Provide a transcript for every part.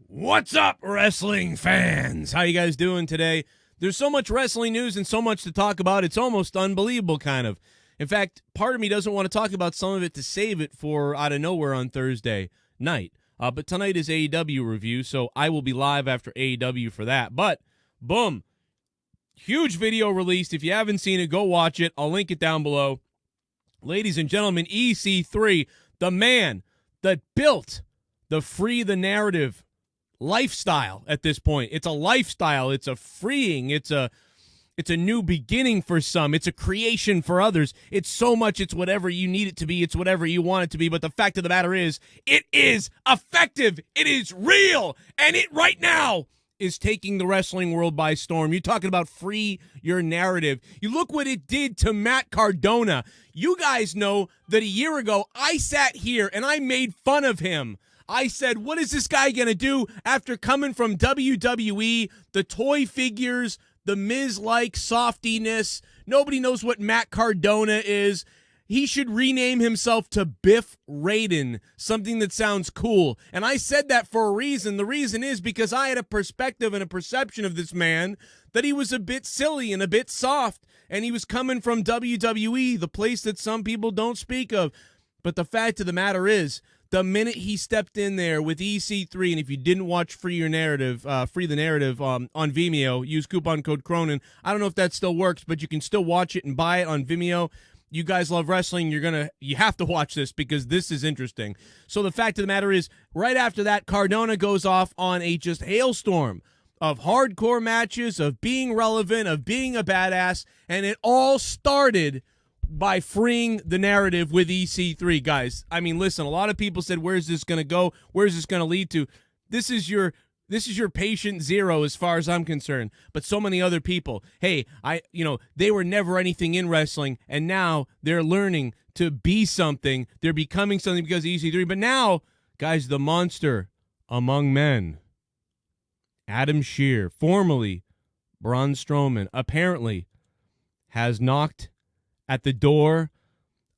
What's up, wrestling fans? How you guys doing today? There's so much wrestling news and so much to talk about, it's almost unbelievable, kind of. In fact, part of me doesn't want to talk about some of it to save it for out of nowhere on Thursday night. But tonight is AEW review, so I will be live after AEW for that. But, boom, huge video released. If you haven't seen it, go watch it. I'll link it down below. Ladies and gentlemen, EC3, the man that built the Free the Narrative lifestyle at this point. It's a lifestyle. It's a freeing. It's a new beginning for some. It's a creation for others. It's so much. It's whatever you need it to be. It's whatever you want it to be. But the fact of the matter is, it is effective. It is real. And it right now is taking the wrestling world by storm. You're talking about free your narrative. You look what it did to Matt Cardona. You guys know that a year ago, I sat here and I made fun of him. I said, what is this guy going to do after coming from WWE, the toy figures, the Miz-like softiness? Nobody knows what Matt Cardona is. He should rename himself to Biff Raiden, something that sounds cool. And I said that for a reason. The reason is because I had a perspective and a perception of this man that he was a bit silly and a bit soft. And he was coming from WWE, the place that some people don't speak of. But the fact of the matter is, the minute he stepped in there with EC3, and if you didn't watch Free the Narrative on Vimeo, use coupon code Cronin. I don't know if that still works, but you can still watch it and buy it on Vimeo. You guys love wrestling. You have to watch this because this is interesting. So the fact of the matter is, right after that, Cardona goes off on a just hailstorm of hardcore matches, of being relevant, of being a badass, and it all started by freeing the narrative with EC3, guys. I mean, listen, a lot of people said, where's this going to go? Where's this going to lead to? This is your patient zero as far as I'm concerned. But so many other people, hey, they were never anything in wrestling, and now they're learning to be something. They're becoming something because of EC3. But now, guys, the monster among men, Adam Shear, formerly Braun Strowman, apparently has knocked at the door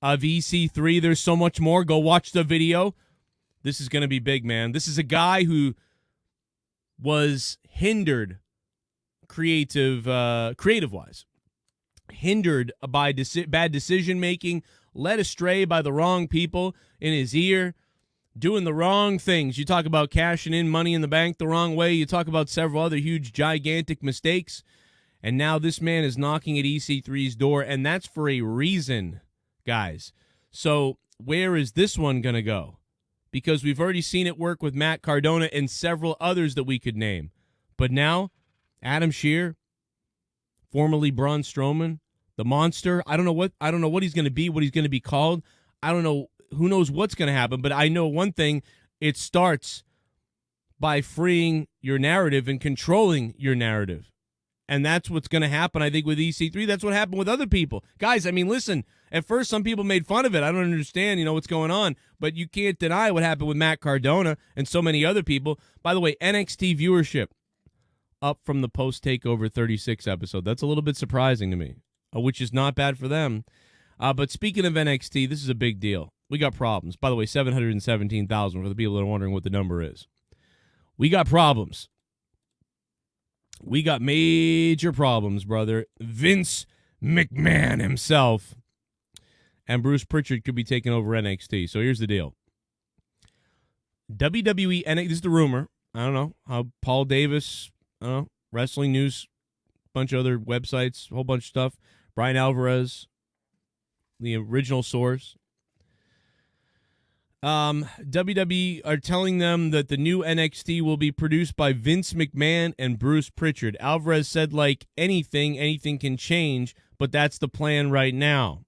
of EC3. There's so much more. Go watch the video. This is going to be big, man. This is a guy who was hindered creative-wise, hindered by bad decision-making, led astray by the wrong people in his ear, doing the wrong things. You talk about cashing in Money in the Bank the wrong way. You talk about several other huge, gigantic mistakes. And now this man is knocking at EC3's door, and that's for a reason, guys. So where is this one going to go? Because we've already seen it work with Matt Cardona and several others that we could name. But now, Adam Shear, formerly Braun Strowman, the monster, I don't know what he's going to be, what he's going to be called. I don't know. Who knows what's going to happen? But I know one thing. It starts by freeing your narrative and controlling your narrative. And that's what's going to happen, I think, with EC3. That's what happened with other people. Guys, I mean, listen, at first some people made fun of it. I don't understand, what's going on. But you can't deny what happened with Matt Cardona and so many other people. By the way, NXT viewership up from the post-Takeover 36 episode. That's a little bit surprising to me, which is not bad for them. But speaking of NXT, this is a big deal. We got problems. By the way, 717,000 for the people that are wondering what the number is. We got problems. We got major problems, brother. Vince McMahon himself and Prichard could be taking over NXT. So here's the deal. WWE NXT, this is the rumor. I don't know how Paul Davis, Wrestling News, a bunch of other websites, a whole bunch of stuff. Brian Alvarez, the original source. WWE are telling them that the new NXT will be produced by Vince McMahon and Prichard. Alvarez said, like anything can change, but that's the plan right now.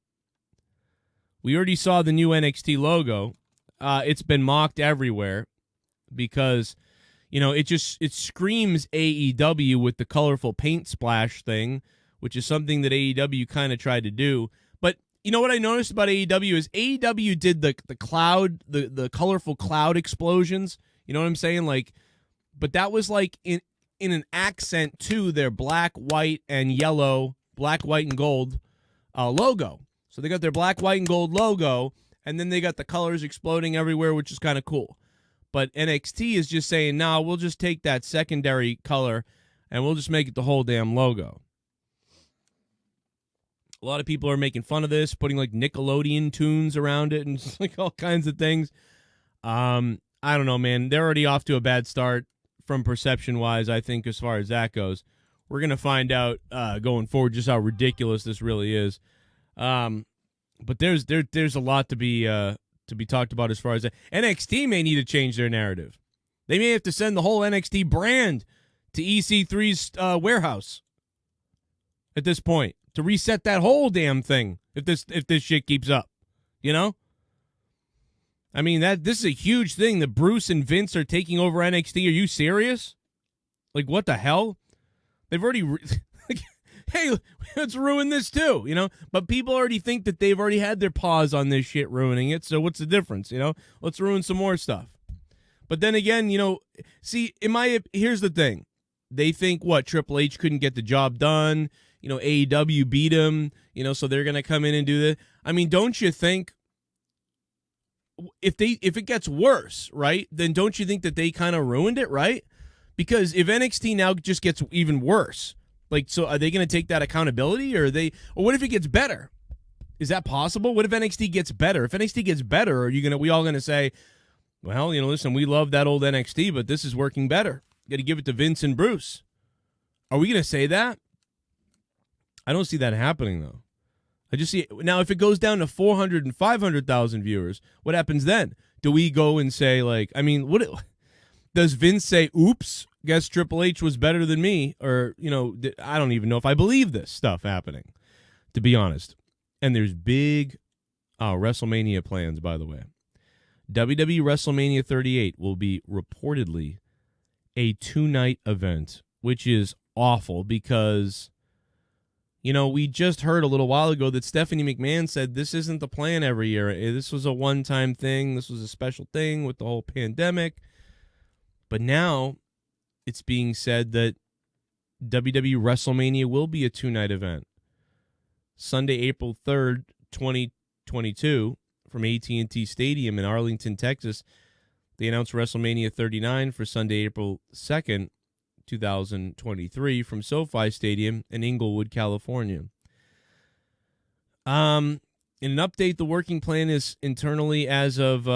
We already saw the new NXT logo. It's been mocked everywhere because, it screams AEW with the colorful paint splash thing, which is something that AEW kind of tried to do. You know what I noticed about AEW is AEW did the cloud, the colorful cloud explosions. You know what I'm saying? But that was in an accent to their black, white, and yellow, black, white, and gold logo. So they got their black, white, and gold logo, and then they got the colors exploding everywhere, which is kind of cool. But NXT is just saying, no, we'll just take that secondary color and we'll just make it the whole damn logo. A lot of people are making fun of this, putting like Nickelodeon tunes around it and just like all kinds of things. I don't know, man. They're already off to a bad start from perception-wise, I think, as far as that goes. We're going to find out going forward just how ridiculous this really is. But there's a lot to be talked about as far as that. NXT may need to change their narrative. They may have to send the whole NXT brand to EC3's warehouse at this point to reset that whole damn thing if this shit keeps up, you know? I mean, this is a huge thing that Bruce and Vince are taking over NXT. Are you serious? Like, what the hell? They've already hey, let's ruin this too, you know? But people already think that they've already had their paws on this shit ruining it, so what's the difference, you know? Let's ruin some more stuff. But then again, you know, see, here's the thing. They think, what, Triple H couldn't get the job done, you know, AEW beat him, you know, so they're going to come in and do that. I mean, don't you think if it gets worse, right, then don't you think that they kind of ruined it, right? Because if NXT now just gets even worse, like, so are they going to take that accountability, or what if it gets better? Is that possible? What if NXT gets better? If NXT gets better, are we all going to say, well, you know, listen, we love that old NXT, but this is working better. Got to give it to Vince and Bruce. Are we going to say that? I don't see that happening, though. I just see now if it goes down to 400 and 500,000 viewers, what happens then? Do we go and say, like, I mean, does Vince say, oops, guess Triple H was better than me? Or, you know, I don't even know if I believe this stuff happening, to be honest. And there's big WrestleMania plans, by the way. WWE WrestleMania 38 will be reportedly a 2-night event, which is awful because, you know, we just heard a little while ago that Stephanie McMahon said this isn't the plan every year. This was a one-time thing. This was a special thing with the whole pandemic. But now it's being said that WWE WrestleMania will be a 2-night event. Sunday, April 3rd, 2022, from AT&T Stadium in Arlington, Texas. They announced WrestleMania 39 for Sunday, April 2nd, 2023, from SoFi Stadium in Inglewood, California. In an update, the working plan is internally as of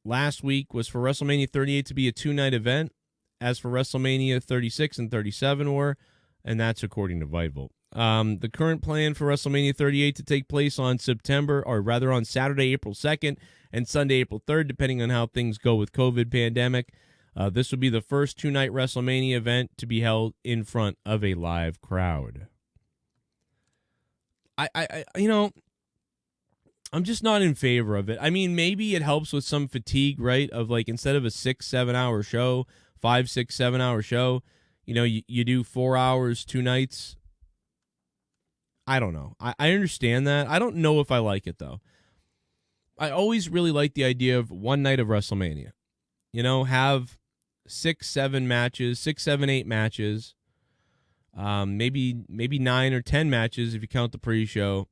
last week was for WrestleMania 38 to be a 2-night event, as for WrestleMania 36 and 37 were, and that's according to Viteville. The current plan for WrestleMania 38 to take place on on Saturday, April 2nd, and Sunday, April 3rd, depending on how things go with COVID pandemic. This would be the first 2-night WrestleMania event to be held in front of a live crowd. You know, I'm just not in favor of it. I mean, maybe it helps with some fatigue, right? Of like, instead of a 6-7 hour show, 5-6-7 hour show, you know, you do 4 hours, 2 nights. I don't know. I understand that. I don't know if I like it, though. I always really like the idea of one night of WrestleMania. You know, have 6, 7 matches, 6, 7, 8 matches, maybe 9 or 10 matches if you count the pre-show,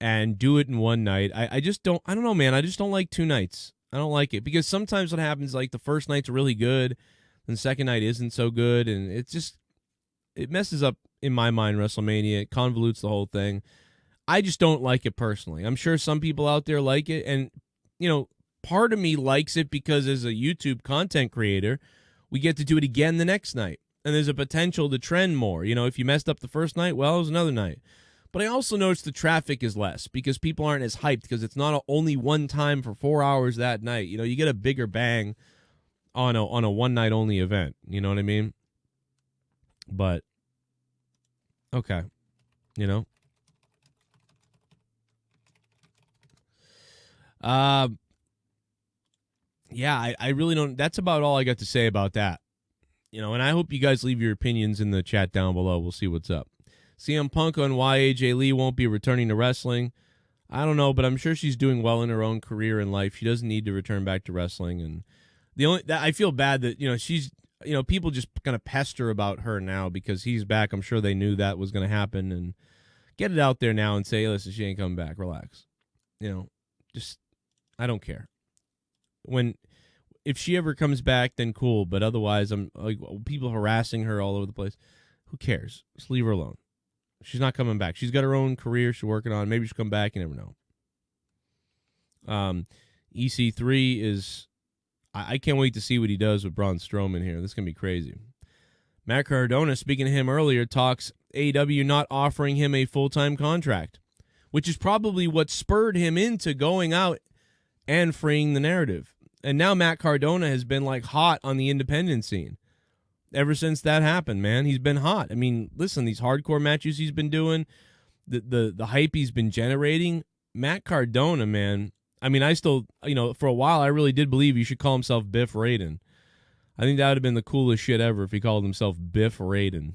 and do it in one night. I don't know, man. I just don't like 2 nights. I don't like it because sometimes what happens, like, the first night's really good, and the second night isn't so good, and it messes up, in my mind, WrestleMania. It convolutes the whole thing. I just don't like it personally. I'm sure some people out there like it, and, you know, part of me likes it because as a YouTube content creator, we get to do it again the next night, and there's a potential to trend more. You know, if you messed up the first night, well, it was another night. But I also notice the traffic is less because people aren't as hyped because it's not only one time for 4 hours that night. You know, you get a bigger bang on a one-night only event. You know what I mean? But, okay, you know. Yeah, I really don't. That's about all I got to say about that. You know, and I hope you guys leave your opinions in the chat down below. We'll see what's up. CM Punk on why AJ Lee won't be returning to wrestling. I don't know, but I'm sure she's doing well in her own career and life. She doesn't need to return back to wrestling. And I feel bad that, you know, she's, you know, people just kind of pester about her now because he's back. I'm sure they knew that was going to happen, and get it out there now and say, listen, she ain't coming back. Relax. You know, just, I don't care. When if she ever comes back, then cool. But otherwise, I'm like, people harassing her all over the place. Who cares? Just leave her alone. She's not coming back. She's got her own career she's working on. Maybe she'll come back. You never know. EC3 is... I can't wait to see what he does with Braun Strowman here. This is going to be crazy. Matt Cardona, speaking to him earlier, talks AEW not offering him a full-time contract, which is probably what spurred him into going out and freeing the narrative. And now Matt Cardona has been like hot on the independent scene. Ever since that happened, man, he's been hot. I mean, listen, these hardcore matches he's been doing, the hype he's been generating, Matt Cardona, man. I mean, I still, for a while, I really did believe he should call himself Biff Raiden. I think that would have been the coolest shit ever if he called himself Biff Raiden.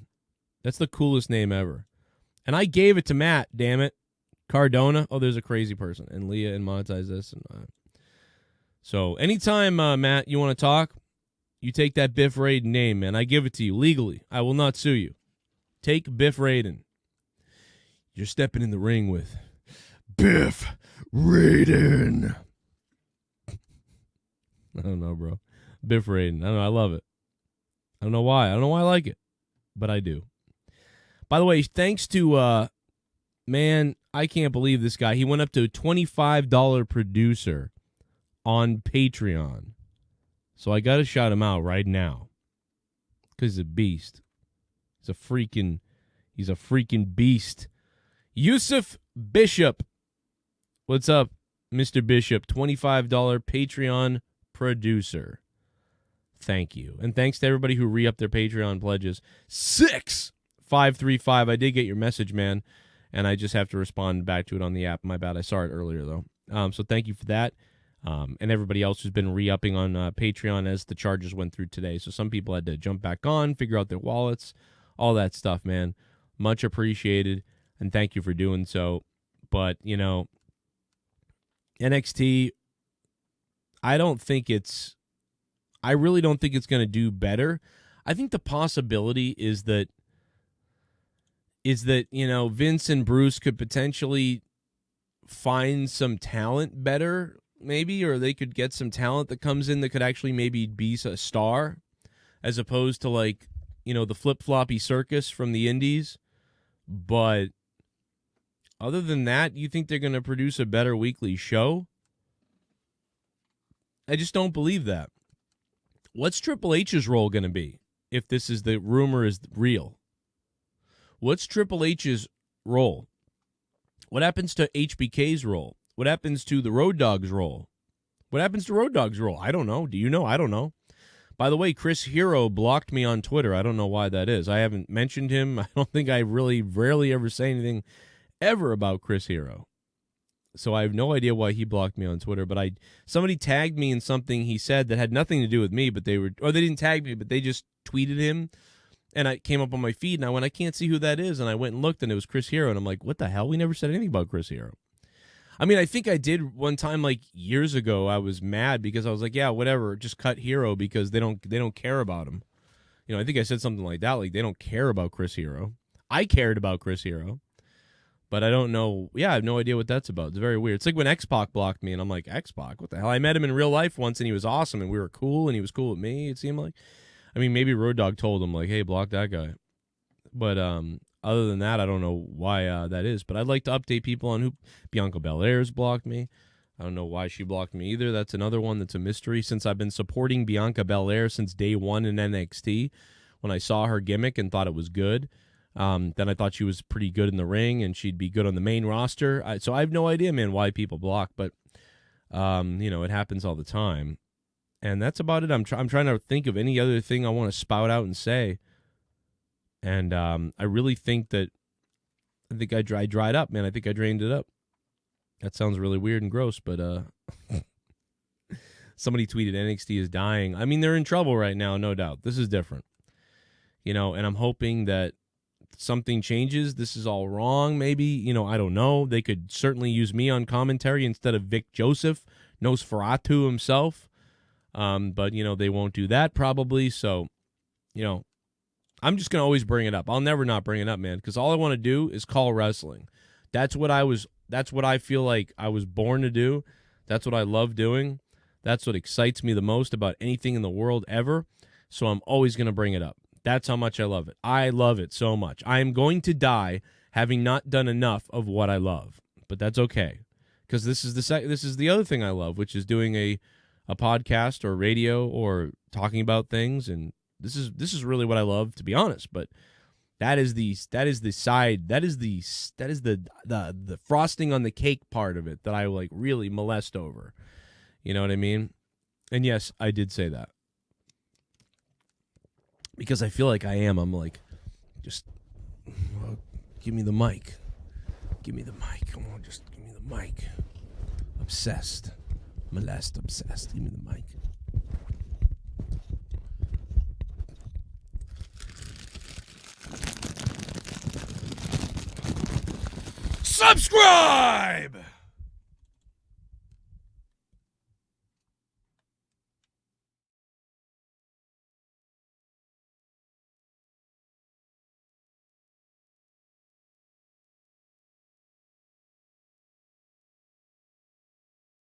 That's the coolest name ever. And I gave it to Matt, damn it. Cardona. Oh, there's a crazy person. And Leah and monetize this. So anytime, Matt, you want to talk, you take that Biff Raiden name, man. I give it to you legally. I will not sue you. Take Biff Raiden. You're stepping in the ring with Biff Raiden. I don't know, bro. Biff Raiden. I don't know. I love it. I don't know why. I don't know why I like it, but I do. By the way, thanks to, man, I can't believe this guy. He went up to $25 producer on Patreon. So I got to shout him out right now because he's a beast. He's a freaking beast. Yusuf Bishop. What's up, Mr. Bishop? $25 Patreon producer. Thank you. And thanks to everybody who re-upped their Patreon pledges. 6535. I did get your message, man. And I just have to respond back to it on the app. My bad. I saw it earlier, though. So thank you for that. And everybody else who's been re-upping on Patreon as the charges went through today. So some people had to jump back on, figure out their wallets, all that stuff, man. Much appreciated. And thank you for doing so. But, NXT, I really don't think it's going to do better. I think the possibility is that Vince and Bruce could potentially find some talent better, maybe, or they could get some talent that comes in that could actually maybe be a star, as opposed to the flip-floppy circus from the indies. But other than that, you think they're going to produce a better weekly show? I just don't believe that. What's Triple H's role going to be if this is the rumor is real? What's Triple H's role? What happens to HBK's role? What happens to the Road Dogg's role? What happens to Road Dogg's role? I don't know. Do you know? I don't know. By the way, Chris Hero blocked me on Twitter. I don't know why that is. I haven't mentioned him. I don't think I really rarely ever say anything ever about Chris Hero. So I have no idea why he blocked me on Twitter, but somebody tagged me in something he said that had nothing to do with me, but they didn't tag me, but they just tweeted him, and I came up on my feed, and I went, I can't see who that is, and I went and looked, and it was Chris Hero, and I'm like, what the hell? We never said anything about Chris Hero. I mean, I think I did one time, years ago. I was mad because I was like, yeah, whatever, just cut Hero because they don't care about him. I think I said something like that, they don't care about Chris Hero. I cared about Chris Hero. But I don't know. Yeah, I have no idea what that's about. It's very weird. It's like when X-Pac blocked me, and I'm like, X-Pac? What the hell? I met him in real life once, and he was awesome, and we were cool, and he was cool with me, it seemed like. I mean, maybe Road Dogg told him, hey, block that guy. But other than that, I don't know why that is. But I'd like to update people on who Bianca Belair's blocked me. I don't know why she blocked me either. That's another one that's a mystery. Since I've been supporting Bianca Belair since day one in NXT, when I saw her gimmick and thought it was good. Then I thought she was pretty good in the ring, and she'd be good on the main roster. So I have no idea, man, why people block, but it happens all the time, and that's about it. I'm trying to think of any other thing I want to spout out and say, and I really think that I dried up, man. I think I drained it up. That sounds really weird and gross, but somebody tweeted NXT is dying. I mean, they're in trouble right now, no doubt. This is different, and I'm hoping that something changes. This is all wrong, maybe. I don't know. They could certainly use me on commentary instead of Vic Joseph, Nosferatu himself. But, they won't do that probably. So, I'm just going to always bring it up. I'll never not bring it up, man, because all I want to do is call wrestling. That's what I feel like I was born to do. That's what I love doing. That's what excites me the most about anything in the world ever, so I'm always going to bring it up. That's how much I love it. I love it so much. I am going to die having not done enough of what I love, but that's okay, because this is the other thing I love, which is doing a podcast or radio or talking about things, and this is really what I love, to be honest. But that is the frosting on the cake part of it that I like really molest over. You know what I mean? And yes, I did say that because I feel like I am. I'm like, just give me the mic. Give me the mic. Come on, just give me the mic. Obsessed. Obsessed. Give me the mic. Subscribe!